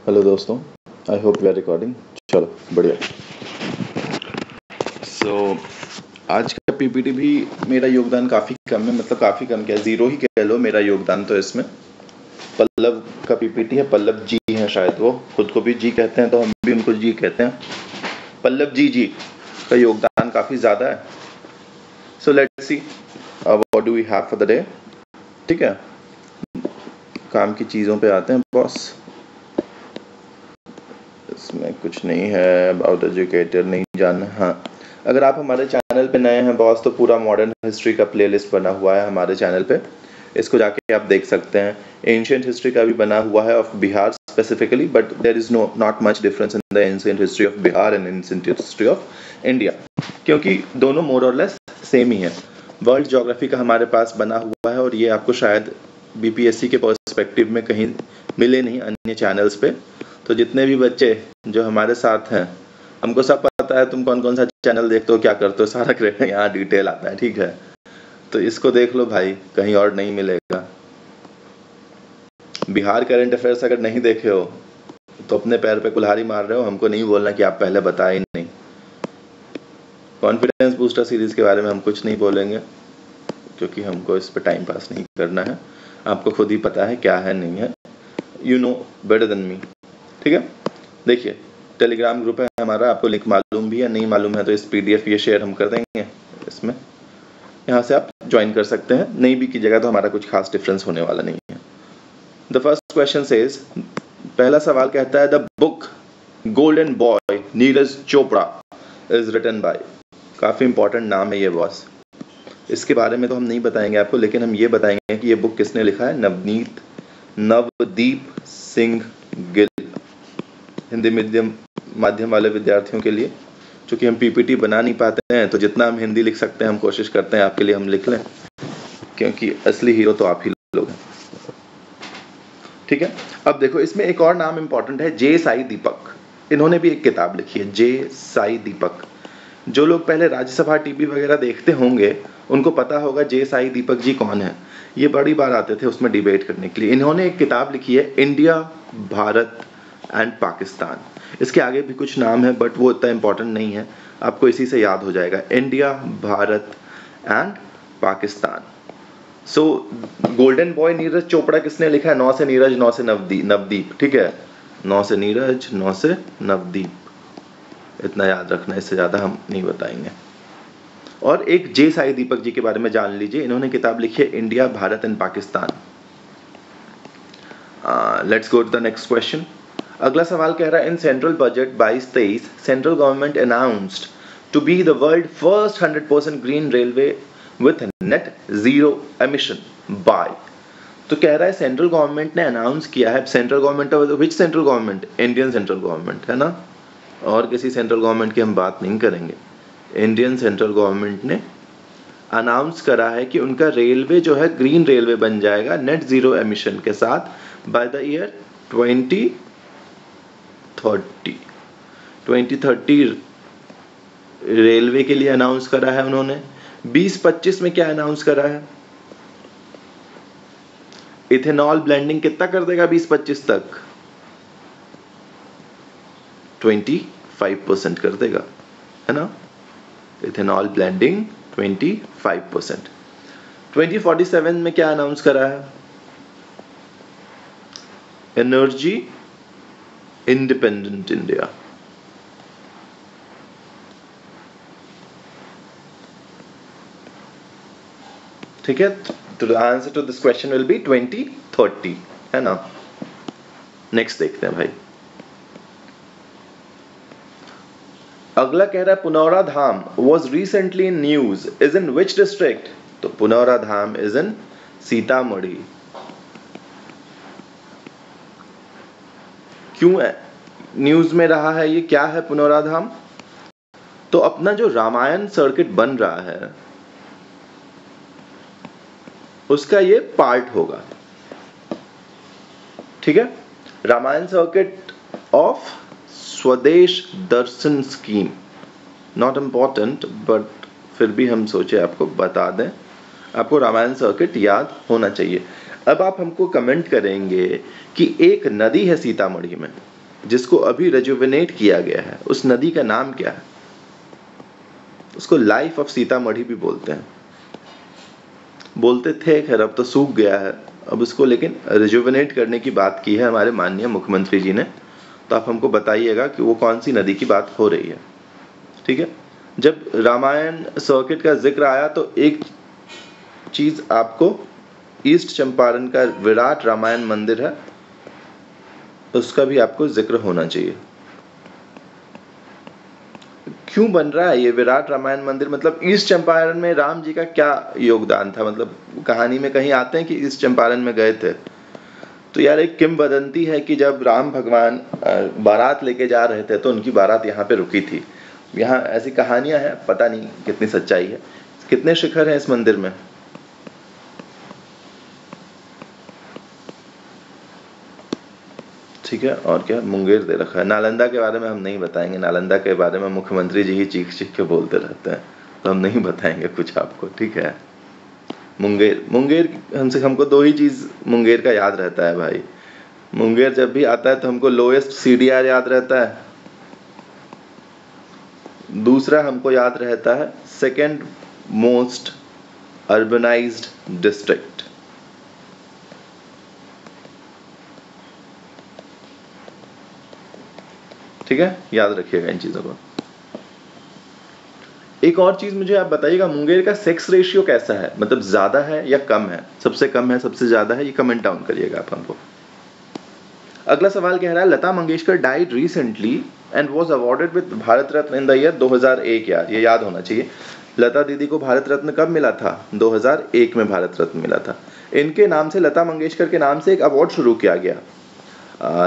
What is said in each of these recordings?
Hello दोस्तों, I hope we are recording. चलो बढ़िया। आज का पीपीटी भी मेरा योगदान काफ़ी कम है, मतलब काफ़ी कम क्या, ज़ीरो ही कह लो मेरा योगदान तो इसमें। पल्लव का पीपीटी है, पल्लव जी हैं शायद, वो खुद को भी जी कहते हैं तो हम भी उनको जी कहते हैं। पल्लव जी का योगदान काफ़ी ज़्यादा है। So let's see what do we have for the day. ठीक है, काम की चीज़ों पे आते हैं बॉस। इसमें कुछ नहीं है, अबाउट एजुकेटर नहीं जानना। हाँ, अगर आप हमारे चैनल पे नए हैं बॉस, तो पूरा मॉडर्न हिस्ट्री का प्लेलिस्ट बना हुआ है हमारे चैनल पे, इसको जाके आप देख सकते हैं। एंशिएंट हिस्ट्री का भी बना हुआ है, of Bihar specifically, but there is not much difference in the ancient history of Bihar and ancient history of India, क्योंकि दोनों मोर और लेस सेम ही है। वर्ल्ड ज्योग्राफी का हमारे पास बना हुआ है, और ये आपको शायद बीपीएससी के पर्सपेक्टिव में कहीं मिले नहीं अन्य चैनल्स पे। तो जितने भी बच्चे जो हमारे साथ हैं, हमको सब पता है तुम कौन कौन सा चैनल देखते हो, क्या करते हो, सारा क्रेडिट यहाँ डिटेल आता है। ठीक है, तो इसको देख लो भाई, कहीं और नहीं मिलेगा। बिहार करंट अफेयर्स अगर नहीं देखे हो तो अपने पैर पे कुल्हाड़ी मार रहे हो। हमको नहीं बोलना कि आप पहले बताए ही नहीं। कॉन्फिडेंस बूस्टर सीरीज के बारे में हम कुछ नहीं बोलेंगे, क्योंकि हमको इस पे टाइम पास नहीं करना है। आपको खुद ही पता है क्या है नहीं है, you know better than me. ठीक है, देखिए टेलीग्राम ग्रुप है हमारा, आपको लिंक मालूम भी है, नहीं मालूम है तो इस पीडीएफ ये शेयर हम कर देंगे इसमें, यहाँ से आप ज्वाइन कर सकते हैं। नहीं भी कीजिएगा तो हमारा कुछ खास डिफरेंस होने वाला नहीं है। द फर्स्ट क्वेश्चन सेज, पहला सवाल कहता है, the book golden boy Neeraj Chopra is written by. काफ़ी इंपॉर्टेंट नाम है ये बॉस। इसके बारे में तो हम नहीं बताएंगे आपको, लेकिन हम ये बताएंगे कि ये बुक किसने लिखा है। नवदीप सिंह गिल। हिंदी माध्यम वाले विद्यार्थियों के लिए, चूँकि हम पीपीटी बना नहीं पाते हैं, तो जितना हम हिंदी लिख सकते हैं हम कोशिश करते हैं आपके लिए हम लिख लें, क्योंकि असली हीरो तो आप ही लोग हैं। ठीक है, अब देखो इसमें एक और नाम इंपॉर्टेंट है, जे साई दीपक। इन्होंने भी एक किताब लिखी है, जे साई दीपक। जो लोग पहले राज्यसभा टीवी वगैरह देखते होंगे उनको पता होगा जे साई दीपक जी कौन है। ये बड़ी बार आते थे उसमें डिबेट करने के लिए। इन्होंने एक किताब लिखी है, इंडिया, भारत एंड पाकिस्तान। इसके आगे भी कुछ नाम है बट वो इतना इंपॉर्टेंट नहीं है, आपको इसी से याद हो जाएगा, India, Bharat and Pakistan. So golden boy Neeraj Chopra किसने लिखा है? 9 से नीरज, 9 से नवदीप। ठीक है, 9 से नीरज, 9 से नवदीप, इतना याद रखना, इससे ज़्यादा हम नहीं बताएंगे। और एक जे साई दीपक जी के बारे में जान लीजिए, इन्होंने किताब लिखी है, India, Bharat and Pakistan. Let's go to the next question. अगला सवाल कह रहा है, in central budget 22-23 central government announced to be the world first 100% green railway with net zero emission by. तो कह रहा है सेंट्रल गवर्नमेंट ने अनाउंस किया है। Central government, which central government? Indian central government, है ना, और किसी सेंट्रल गवर्नमेंट की हम बात नहीं करेंगे। इंडियन सेंट्रल गवर्नमेंट ने अनाउंस करा है कि उनका रेलवे जो है ग्रीन रेलवे बन जाएगा नेट जीरो एमिशन के साथ बाय द ईयर 2030 रेलवे के लिए अनाउंस करा है उन्होंने। 2025 में क्या अनाउंस करा है? इथेनॉल ब्लेंडिंग कितना कर देगा 2025 तक? 25% कर देगा, है ना, इथेनॉल ब्लेंडिंग 25%। 2047 में क्या अनाउंस करा है? Energy independent India. ठीक है, तो the answer to this question will be 2030, है ना। नेक्स्ट देखते हैं भाई। अगला कह रहा है, Punaura Dham was recently in news, is in which district? तो पुनौरा धाम इज इन सीतामढ़ी। क्यों न्यूज में रहा है ये? क्या है पुनौरा धाम? तो अपना जो रामायण सर्किट बन रहा है उसका ये पार्ट होगा। ठीक है, रामायण सर्किट ऑफ स्वदेश दर्शन स्कीम, नॉट इंपॉर्टेंट बट फिर भी हम सोचे आपको बता दें, आपको रामायण सर्किट याद होना चाहिए। अब आप हमको कमेंट करेंगे कि एक नदी है सीतामढ़ी में जिसको अभी रेजुवेनेट किया गया है, उस नदी का नाम क्या है? उसको लाइफ ऑफ सीतामढ़ी भी बोलते हैं, बोलते थे, खैर अब तो सूख गया है। अब उसको लेकिन रेजुवेनेट करने की बात की है हमारे माननीय मुख्यमंत्री जी ने। तो आप हमको बताइएगा कि वो कौन सी नदी की बात हो रही है, ठीक है। जब रामायण सर्किट का जिक्र आया तो एक चीज आपको, ईस्ट चंपारण का विराट रामायण मंदिर है, उसका भी आपको जिक्र होना चाहिए। क्यों बन रहा है ये विराट रामायण मंदिर? मतलब ईस्ट चंपारण में राम जी का क्या योगदान था? मतलब कहानी में कहीं आते हैं कि ईस्ट चंपारण में गए थे? तो यार एक किंवदंती है कि जब राम भगवान बारात लेके जा रहे थे तो उनकी बारात यहाँ पे रुकी थी। यहाँ ऐसी कहानियां हैं, पता नहीं कितनी सच्चाई है। कितने शिखर हैं इस मंदिर में? ठीक है, और क्या मुंगेर दे रखा है। नालंदा के बारे में हम नहीं बताएंगे, नालंदा के बारे में मुख्यमंत्री जी ही चीख चीख के बोलते रहते हैं, तो हम नहीं बताएंगे कुछ आपको, ठीक है। मुंगेर, मुंगेर हमको दो ही चीज मुंगेर का याद रहता है भाई। मुंगेर जब भी आता है तो हमको लोएस्ट CDR याद रहता है, दूसरा हमको याद रहता है सेकेंड मोस्ट अर्बनाइज्ड डिस्ट्रिक्ट। ठीक है, याद रखिएगा इन चीजों को। एक और चीज मुझे आप बताइएगा, मुंगेर का सेक्स रेशियो कैसा है? मतलब ज्यादा है या कम है? सबसे कम है, सबसे ज्यादा है? ये कमेंट डाउन करिएगा आप हमको। अगला सवाल कह रहा है, Lata Mangeshkar died recently and was awarded with Bharat Ratna in the year 2001। यार ये याद होना चाहिए। लता दीदी को भारत रत्न कब मिला था? 2001 में भारत रत्न मिला था। इनके नाम से, लता मंगेशकर के नाम से एक अवार्ड शुरू किया गया,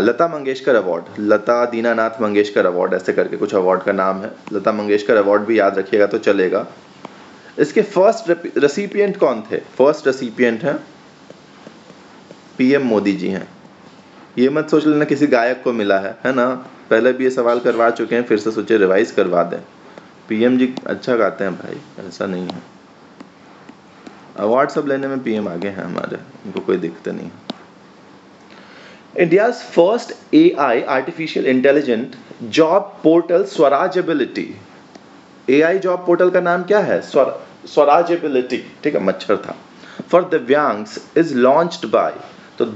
लता मंगेशकर अवार्ड, लता दीनानाथ मंगेशकर अवार्ड, ऐसे करके कुछ अवार्ड का नाम है। लता मंगेशकर अवार्ड भी याद रखिएगा तो चलेगा। इसके फर्स्ट रेसिपिएंट कौन थे? फर्स्ट रेसिपिएंट हैं PM मोदी जी हैं। ये मत सोच लेना किसी गायक को मिला है ना। पहले भी ये सवाल करवा चुके हैं, फिर से सोचे रिवाइज करवा दें। PM जी अच्छा गाते हैं भाई, ऐसा नहीं है। अवार्ड सब लेने में PM आगे हैं हमारे, उनको कोई दिक्कत नहीं है। India's first AI artificial intelligent job portal Swarajability. AI job portal का नाम क्या है? स्वराजेबिलिटी, ठीक है, मच्छर था। फॉर दिव्यांग्स इज लॉन्च्ड बाय, तो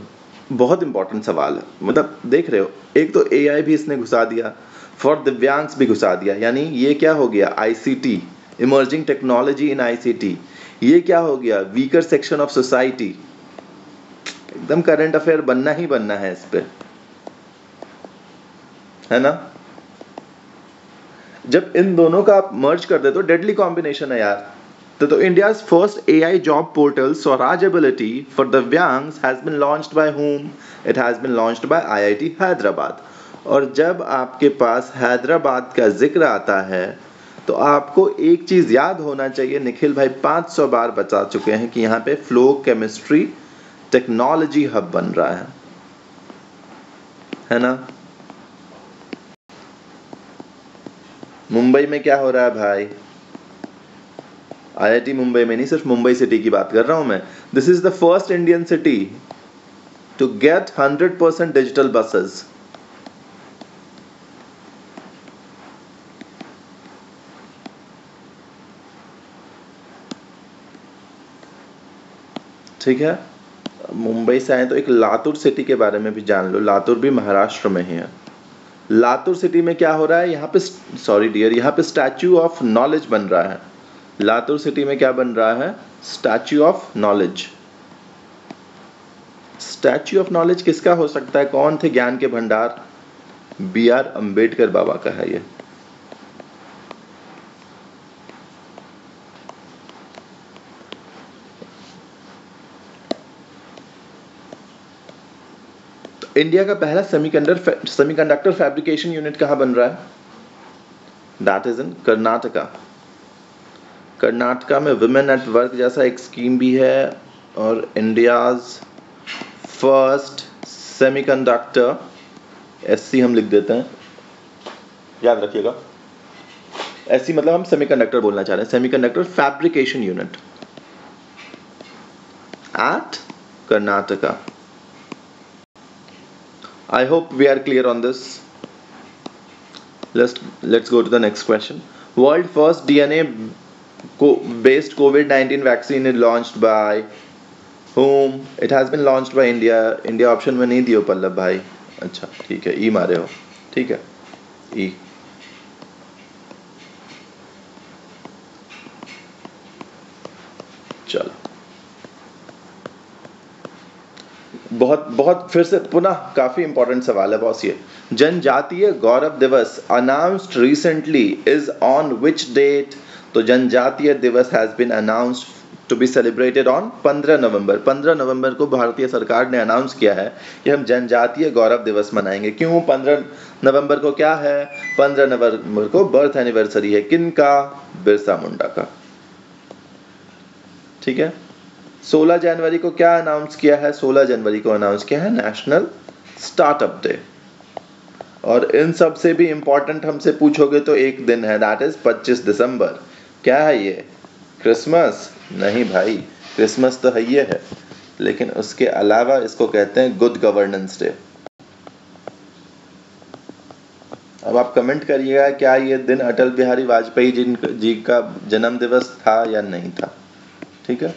बहुत इंपॉर्टेंट सवाल है। मतलब देख रहे हो, एक तो AI भी इसने घुसा दिया, फॉर दिव्यांग्स भी घुसा दिया, यानी ये क्या हो गया? ICT, emerging technology in ICT। ये क्या हो गया? Weaker section of society. एकदम करंट अफेयर बनना ही बनना है इस पे, है ना। जब इन दोनों का आप मर्ज कर दे तो डेडली कॉम्बिनेशन है यार। तो India's first AI job portal Swarajability for divyangs has been launched by whom? It has been launched by IIT Hyderabad. और जब आपके पास हैदराबाद का जिक्र आता है तो आपको एक चीज याद होना चाहिए, निखिल भाई 500 बार बता चुके हैं कि यहाँ पे फ्लो केमिस्ट्री टेक्नोलॉजी हब बन रहा है ना। मुंबई में क्या हो रहा है भाई? IIT मुंबई में नहीं, सिर्फ मुंबई सिटी की बात कर रहा हूं मैं। This is the first Indian city to get 100% digital buses. ठीक है, मुंबई से आए तो एक लातूर सिटी के बारे में भी जान लो। लातूर भी महाराष्ट्र में ही है। लातूर सिटी में क्या हो रहा है? यहाँ पे, सॉरी डियर, यहाँ पे स्टैच्यू ऑफ नॉलेज बन रहा है। लातूर सिटी में क्या बन रहा है? Statue of knowledge. Statue of knowledge किसका हो सकता है? कौन थे ज्ञान के भंडार? BR अंबेडकर बाबा का है ये। इंडिया का पहला सेमीकंडक्टर फैब्रिकेशन यूनिट कहाँ बन रहा है? That is in Karnataka. Karnataka में वुमेन एट वर्क जैसा एक स्कीम भी है, और इंडियाज फर्स्ट सेमीकंडक्टर, SC हम लिख देते हैं, याद रखिएगा। SC मतलब हम सेमीकंडक्टर बोलना चाह रहे हैं, semiconductor fabrication unit at Karnataka. I hope we are clear on this. Let's go to the next question. World first DNA based COVID-19 vaccine is launched by whom? It has been launched by India. India option में नहीं दियो पल्लव भाई. अच्छा ठीक है, ई मारे हो. ठीक है, ई. चलो, बहुत बहुत फिर से पुनः काफी इंपॉर्टेंट सवाल है बॉस. ये Janjatiya Gaurav Divas announced recently is on which date? तो Janjatiya Divas has been announced to be celebrated on 15 November. 15 नवंबर को भारतीय सरकार ने अनाउंस किया है कि हम जनजातीय गौरव दिवस मनाएंगे. क्यों 15 नवंबर को? क्या है? 15 नवंबर को बर्थ एनिवर्सरी है. किनका? बिरसा मुंडा का. ठीक है. 16 जनवरी को क्या अनाउंस किया है? 16 जनवरी को अनाउंस किया है नेशनल स्टार्टअप डे. और इन सब से भी इंपॉर्टेंट हमसे पूछोगे तो एक दिन है, दैट इज 25 दिसंबर. क्या है ये? क्रिसमस? नहीं भाई, क्रिसमस तो है ये है, लेकिन उसके अलावा इसको कहते हैं गुड गवर्नेंस डे. अब आप कमेंट करिएगा क्या ये दिन अटल बिहारी वाजपेयी जी का जन्म दिवस था या नहीं था. ठीक है.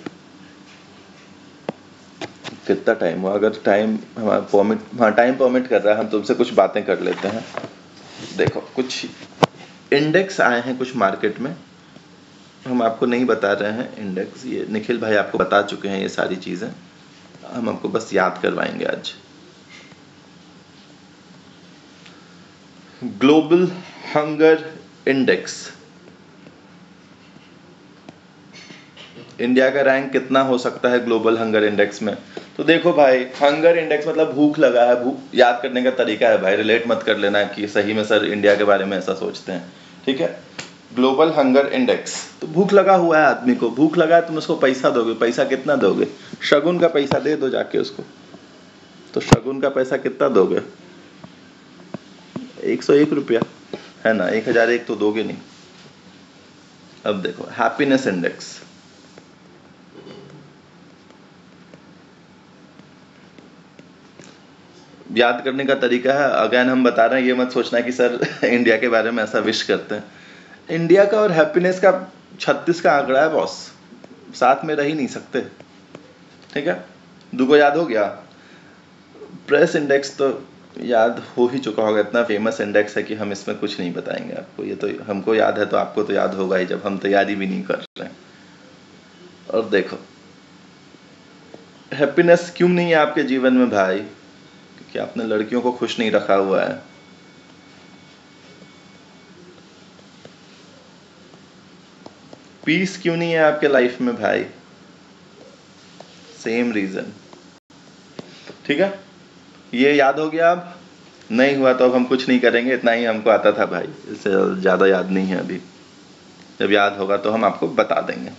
कितना टाइम हुआ? अगर टाइम हमारा परमिट, हाँ टाइम परमिट कर रहा है, हम तुमसे कुछ बातें कर लेते हैं. देखो, कुछ इंडेक्स आए हैं कुछ मार्केट में, हम आपको नहीं बता रहे हैं इंडेक्स. ये निखिल भाई आपको बता चुके हैं ये सारी चीजें, हम आपको बस याद करवाएंगे आज. ग्लोबल हंगर इंडेक्स, इंडिया का रैंक कितना हो सकता है ग्लोबल हंगर इंडेक्स में? तो देखो भाई, हंगर इंडेक्स मतलब भूख लगा है. भूख याद करने का तरीका है भाई, रिलेट मत कर लेना कि सही में सर इंडिया के बारे में ऐसा सोचते हैं. ठीक है. ग्लोबल हंगर इंडेक्स, तो भूख लगा हुआ है आदमी को. भूख लगा है, तुम उसको पैसा दोगे. पैसा कितना दोगे? शगुन का पैसा दे दो जाके उसको. तो शगुन का पैसा कितना दोगे? 101 रुपया है ना. 1001 तो दोगे नहीं. अब देखो हैप्पीनेस इंडेक्स, याद करने का तरीका है. अगेन हम बता रहे हैं, ये मत सोचना कि सर इंडिया के बारे में ऐसा विश करते हैं. इंडिया का और हैप्पीनेस का 36 का आंकड़ा है बॉस, साथ में रह ही नहीं सकते. ठीक है. दुगो याद हो गया. प्रेस इंडेक्स तो याद हो ही चुका होगा, इतना फेमस इंडेक्स है कि हम इसमें कुछ नहीं बताएंगे आपको. ये तो हमको याद है, तो आपको तो याद होगा ही, जब हम तैयारी भी नहीं कर रहे हैं. और देखो, हैप्पीनेस क्यों नहीं है आपके जीवन में भाई? क्योंकि आपने लड़कियों को खुश नहीं रखा हुआ है. पीस क्यों नहीं है आपके लाइफ में भाई? Same reason. ठीक है. ये याद हो गया. अब नहीं हुआ तो अब हम कुछ नहीं करेंगे, इतना ही हमको आता था भाई, इससे ज्यादा याद नहीं है अभी. जब याद होगा तो हम आपको बता देंगे.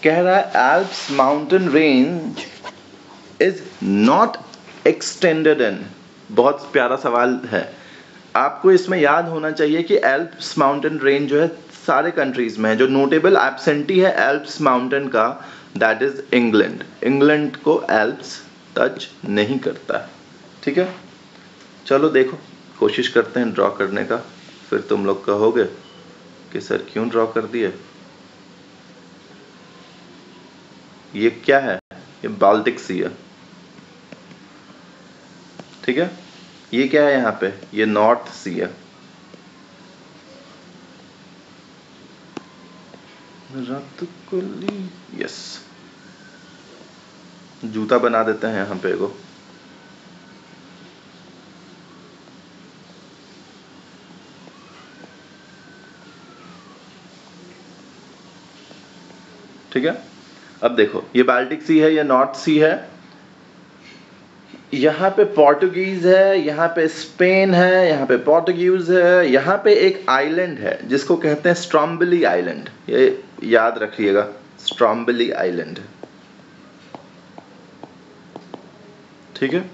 कह रहा है Alps mountain range is not extended इन. बहुत प्यारा सवाल है. आपको इसमें याद होना चाहिए कि एल्प्स माउंटेन रेंज जो है सारे कंट्रीज में है. जो नोटेबल एब्सेंटी है एल्प्स माउंटेन का, दैट इज इंग्लैंड. इंग्लैंड को एल्प्स टच नहीं करता है. ठीक है. चलो देखो, कोशिश करते हैं ड्रॉ करने का, फिर तुम लोग कहोगे कि सर क्यों ड्रॉ कर दिए. ये क्या है? ये बाल्टिक सी है. ठीक है. ये क्या है यहाँ पे? ये नॉर्थ सी है. यस, जूता बना देते हैं यहाँ पे को. ठीक है. अब देखो, ये बाल्टिक सी है, ये नॉर्थ सी है. यहाँ पे पोर्टुगीज है, यहाँ पे स्पेन है, यहाँ पे पोर्टुगीज है, यहाँ पे एक आइलैंड है जिसको कहते हैं स्ट्रॉम्बली आइलैंड. ये याद रखिएगा, स्ट्रॉम्बली आइलैंड. ठीक है.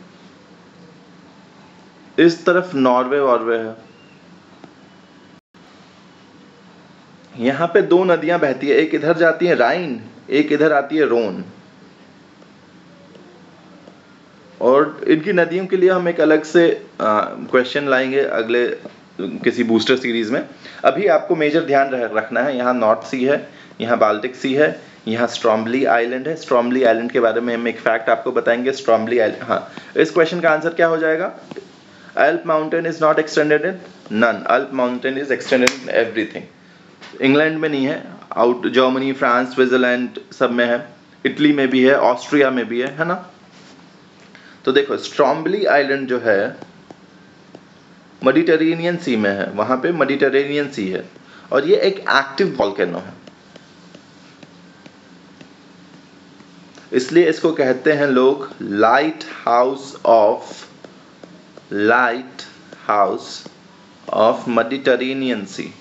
इस तरफ नॉर्वे वॉर्वे है. यहाँ पे दो नदियां बहती है, एक इधर जाती है राइन, एक इधर आती है रोन. और इनकी नदियों के लिए हम एक अलग से क्वेश्चन लाएंगे अगले किसी बूस्टर सीरीज में। अभी आपको मेजर ध्यान रखना है, यहाँ नॉर्थ सी है, यहाँ बाल्टिक सी है, यहाँ स्ट्रॉम्बली आइलैंड है। स्ट्रॉम्बली आइलैंड के बारे में हम एक फैक्ट आपको बताएंगे। स्ट्रॉम्बली आइलैंड, हाँ, इस क्वेश्चन का आंसर क्या हो जाएगा? Alp mountain is not extended in none, Alp mountain is extended in everything. England में नहीं है, आउट जर्मनी, फ्रांस, स्विट्जरलैंड सब में है, इटली में भी है, ऑस्ट्रिया में भी है ना। तो देखो स्ट्रॉम्बली आइलैंड जो है मेडिटेरेनियन सी में है, वहां पे मेडिटेरेनियन सी है, और ये एक एक्टिव वॉल्केनो है, इसलिए इसको कहते हैं लोग lighthouse of Mediterranean sea.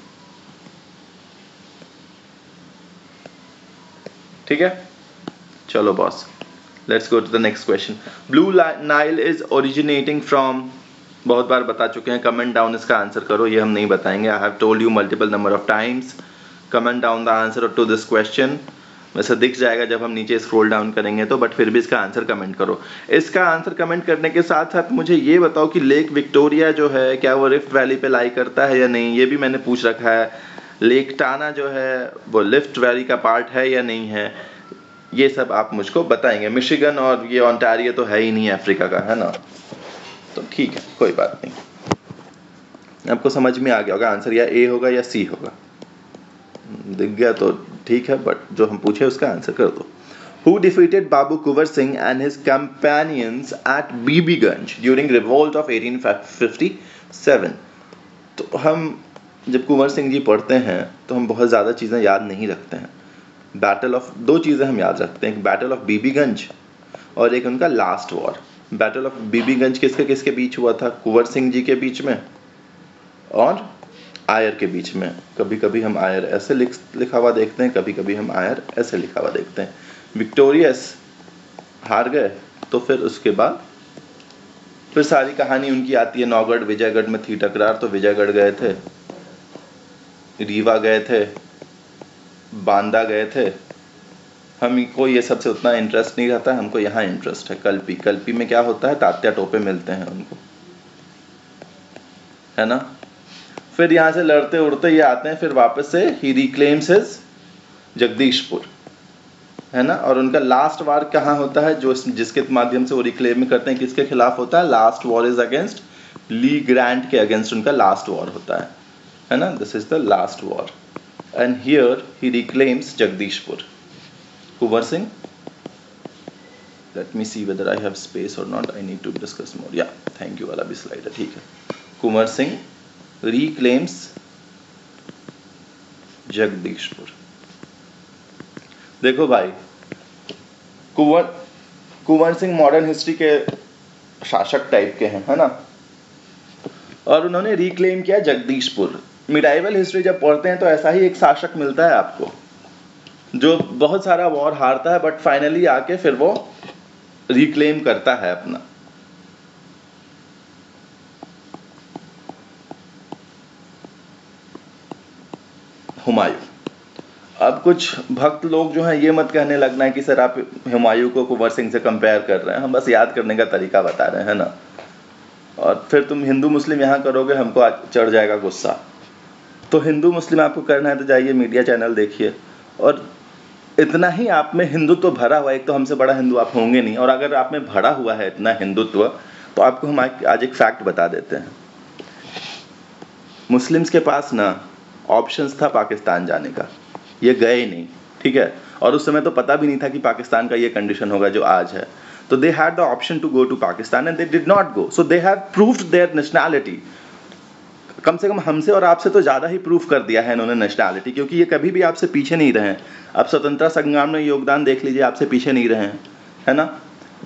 ठीक है, चलो boss, let's go to the next question. Blue Nile is originating from, बहुत बार बता चुके हैं, कमेंट डाउन इसका आंसर करो, ये हम नहीं बताएंगे। I have told you multiple number of times, comment down the answer to this question. वैसे दिख जाएगा जब हम नीचे स्क्रॉल डाउन करेंगे तो, बट फिर भी इसका आंसर कमेंट करो। इसका आंसर कमेंट करने के साथ साथ मुझे ये बताओ कि लेक विक्टोरिया जो है क्या वो रिफ्ट वैली पे लाई करता है या नहीं, ये भी मैंने पूछ रखा है। लेक टाना जो है वो रिफ्ट वैली का पार्ट है या नहीं है, ये सब आप मुझको बताएंगे। मिशिगन और ये ओंटारियो तो है ही नहीं अफ्रीका का, है ना, तो ठीक है, कोई बात नहीं। आपको समझ में आ गया होगा आंसर, या ए होगा या सी होगा, दिख गया तो ठीक है, बट जो हम पूछे उसका आंसर कर दो। Who defeated Babu Kuvar Singh and his companions at Bibiganj during revolt of 1857? तो हम जब कुंवर सिंह जी पढ़ते हैं तो हम बहुत ज़्यादा चीज़ें याद नहीं रखते हैं। बैटल ऑफ, दो चीज़ें हम याद रखते हैं, एक बैटल ऑफ बीबीगंज और एक उनका last war. Battle of Bibiganj किसके किसके बीच हुआ था? कुंवर सिंह जी के बीच में और आयर के बीच में। कभी कभी हम आयर ऐसे लिखा हुआ देखते हैं, कभी कभी हम आयर ऐसे लिखा हुआ देखते हैं। विक्टोरियस हार गए, तो फिर उसके बाद फिर सारी कहानी उनकी आती है। नौगढ़ विजयगढ़ में थी टकरार, तो विजयगढ़ गए थे, रीवा गए थे, बांदा गए थे। हमको ये सबसे उतना इंटरेस्ट नहीं रहता, हमको यहाँ इंटरेस्ट है कल्पी। कल्पी में क्या होता है? तात्या टोपे मिलते हैं उनको, है ना। फिर यहाँ से लड़ते उड़ते ये आते हैं, फिर वापस से ही रिक्लेम्स हिज जगदीशपुर, है ना। और उनका लास्ट वार कहाँ होता है? जो जिसके माध्यम से वो रिक्लेम करते हैं, किसके खिलाफ होता है? Last war is against Le Grand के अगेंस्ट उनका लास्ट वॉर होता है ना। This is the last war and here he reclaims Jagdishpur. Kunwar Singh, let me see whether I have space or not, I need to discuss more, या thank you वाला भी slide है, ठीक है। कुंवर सिंह reclaims जगदीशपुर। देखो भाई, कुंवर सिंह मॉडर्न हिस्ट्री के शासक टाइप के हैं, है ना, और उन्होंने रिक्लेम किया जगदीशपुर। मिडाइवल हिस्ट्री जब पढ़ते हैं तो ऐसा ही एक शासक मिलता है आपको, जो बहुत सारा वॉर हारता है बट फाइनली आके फिर वो रिक्लेम करता है अपना। हुमायूं। अब कुछ भक्त लोग जो हैं ये मत कहने लगना है कि सर आप हुमायूं को कुंवर सिंह से कंपेयर कर रहे हैं, हम बस याद करने का तरीका बता रहे हैं, है ना। और फिर तुम हिंदू मुस्लिम यहाँ करोगे, हमको चढ़ जाएगा गुस्सा। तो हिंदू मुस्लिम आपको करना है तो जाइए मीडिया चैनल देखिए, और इतना ही आप में हिंदुत्व भरा हुआ है। एक तो हमसे बड़ा हिंदू आप होंगे नहीं, और अगर आप में भरा हुआ है इतना हिंदुत्व तो आपको हम आज एक फैक्ट बता देते हैं। मुस्लिम्स के पास ना ऑप्शंस था पाकिस्तान जाने का, ये गए नहीं, ठीक है। और उस समय तो पता भी नहीं था कि पाकिस्तान का ये कंडीशन होगा जो आज है। तो they had the option to go to Pakistan and they did not go, so they have proved their nationality. कम से कम हमसे और आपसे तो ज़्यादा ही प्रूफ कर दिया है इन्होंने नेशनैलिटी, क्योंकि ये कभी भी आपसे पीछे नहीं रहे हैं। आप स्वतंत्रता संग्राम में योगदान देख लीजिए, आपसे पीछे नहीं रहे हैं, है ना।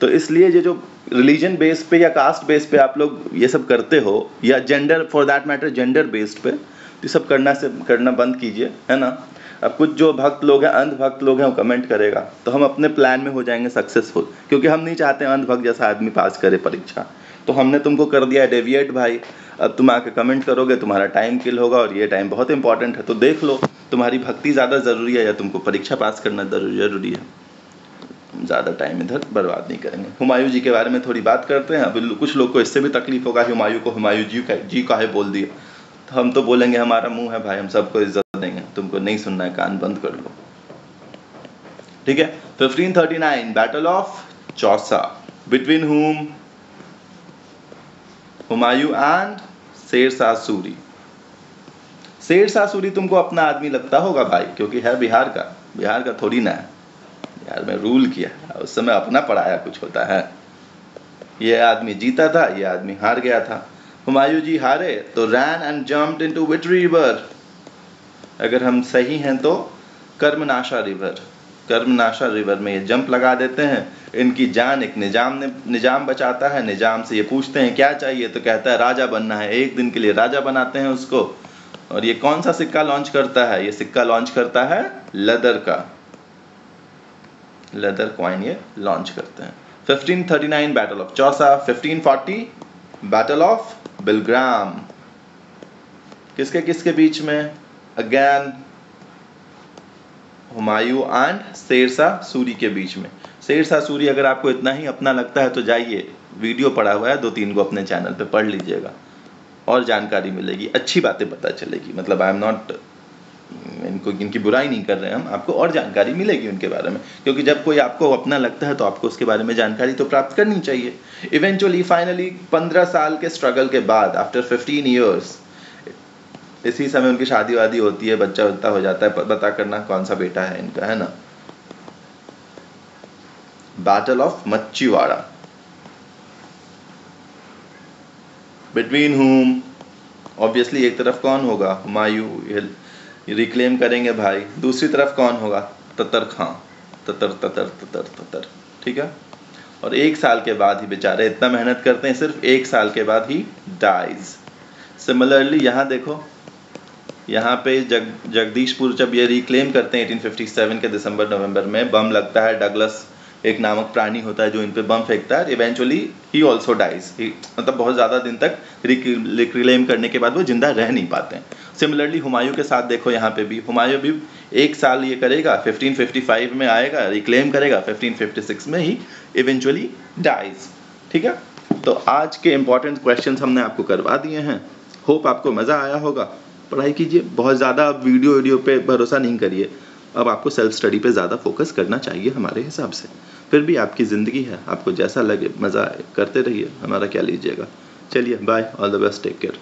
तो इसलिए ये जो रिलीजन बेस पे या कास्ट बेस पे आप लोग ये सब करते हो, या gender for that matter gender based पे, ये सब करना बंद कीजिए, है ना। अब कुछ जो भक्त लोग हैं, अंध भक्त लोग हैं, वो कमेंट करेगा तो हम अपने प्लान में हो जाएंगे सक्सेसफुल, क्योंकि हम नहीं चाहते अंध भक्त जैसा आदमी पास करे परीक्षा। तो हमने तुमको कर दिया डेविएट भाई, अब तुम आके कमेंट करोगे, तुम्हारा टाइम किल होगा, और ये टाइम बहुत इंपॉर्टेंट है। तो देख लो तुम्हारी भक्ति ज़्यादा ज़रूरी है या तुमको परीक्षा पास करना ज़रूरी है। ज़्यादा टाइम इधर बर्बाद नहीं करेंगे। हुमायूं जी के बारे में थोड़ी बात करते हैं। अब कुछ लोग को इससे भी तकलीफ होगा कि हुमायूं को हुमायूं जी काहे बोल दिया, तो हम तो बोलेंगे हमारा मुंह है भाई, हम सबको इज्जत देंगे, तुमको नहीं सुनना है कान बंद कर लो, ठीक है। 1539 बैटल ऑफ चौसा, बिटवीन हुम? हुमायूं एंड शेर शाह सूरी। शेर शाह सूरी तुमको अपना आदमी लगता होगा भाई, क्योंकि है बिहार का थोड़ी ना है, बिहार में रूल किया, उस समय अपना पढ़ाया कुछ होता है। ये आदमी जीता था, ये आदमी हार गया था। हुमायूं जी हारे तो ran and jumped into which river? अगर हम सही हैं तो कर्मनाशा रिवर में ये जंप लगा देते हैं। इनकी जान एक निजाम बचाता है। निजाम से ये पूछते हैं क्या चाहिए, तो कहता है राजा बनना है। एक दिन के लिए राजा बनाते हैं उसको। और ये कौन सा सिक्का लॉन्च करता है? ये सिक्का लॉन्च करता है लेदर कॉइन ये लॉन्च करते हैं। 1539 battle of Chausa, 1540 battle of Bilgram. किसके बीच में? अगेन हुमायूं एंड शेर शाह सूरी के बीच में। शेर शाह सूरी अगर आपको इतना ही अपना लगता है तो जाइए, वीडियो पड़ा हुआ है 2-3 को अपने चैनल पे पढ़ लीजिएगा, और जानकारी मिलेगी, अच्छी बातें पता चलेगी। मतलब आई एम नॉट इनकी बुराई नहीं कर रहे हैं हम, आपको और जानकारी मिलेगी उनके बारे में, क्योंकि जब कोई आपको अपना लगता है तो आपको उसके बारे में जानकारी तो प्राप्त करनी चाहिए। इवेंचुअली फाइनली 15 साल के स्ट्रगल के बाद, आफ्टर 15 ईयर्स, इसी समय उनकी शादी वादी होती है, बच्चा हो जाता है। पता करना कौन सा बेटा है इनका, है ना। बैटल ऑफ मच्छीवाड़ा, बिटवीन हुम? ऑब्वियसली एक तरफ कौन होगा? हुमायूं रिक्लेम करेंगे भाई। दूसरी तरफ कौन होगा? ततर खां। ततर, ठीक है। और 1 साल के बाद ही बेचारे इतना मेहनत करते हैं, सिर्फ 1 साल के बाद ही डाइज। सिमिलरली यहाँ देखो, यहाँ पे जगदीशपुर जब ये रिक्लेम करते हैं 1857 के दिसंबर-नवंबर में, बम लगता है। डगलस एक नामक प्राणी होता है जो इन पे बम फेंकता है। Eventually he also dies. मतलब बहुत ज़्यादा दिन तक रिक्लेम करने के बाद वो जिंदा रह नहीं पाते हैं। सिमिलरली हुमायूं के साथ देखो, यहाँ पे भी हुमायूं भी 1 साल ये करेगा, 1555 में आएगा, रिक्लेम करेगा, 1556 में ही इवेंचुअली डाइज, ठीक है। तो आज के इंपॉर्टेंट क्वेश्चंस हमने आपको करवा दिए हैं। होप आपको मज़ा आया होगा। पढ़ाई कीजिए, बहुत ज़्यादा वीडियो पे भरोसा नहीं करिए। अब आपको सेल्फ स्टडी पे ज़्यादा फोकस करना चाहिए हमारे हिसाब से। फिर भी आपकी ज़िंदगी है, आपको जैसा लगे मज़ा आए करते रहिए, हमारा क्या लीजिएगा। चलिए bye, all the best, take care.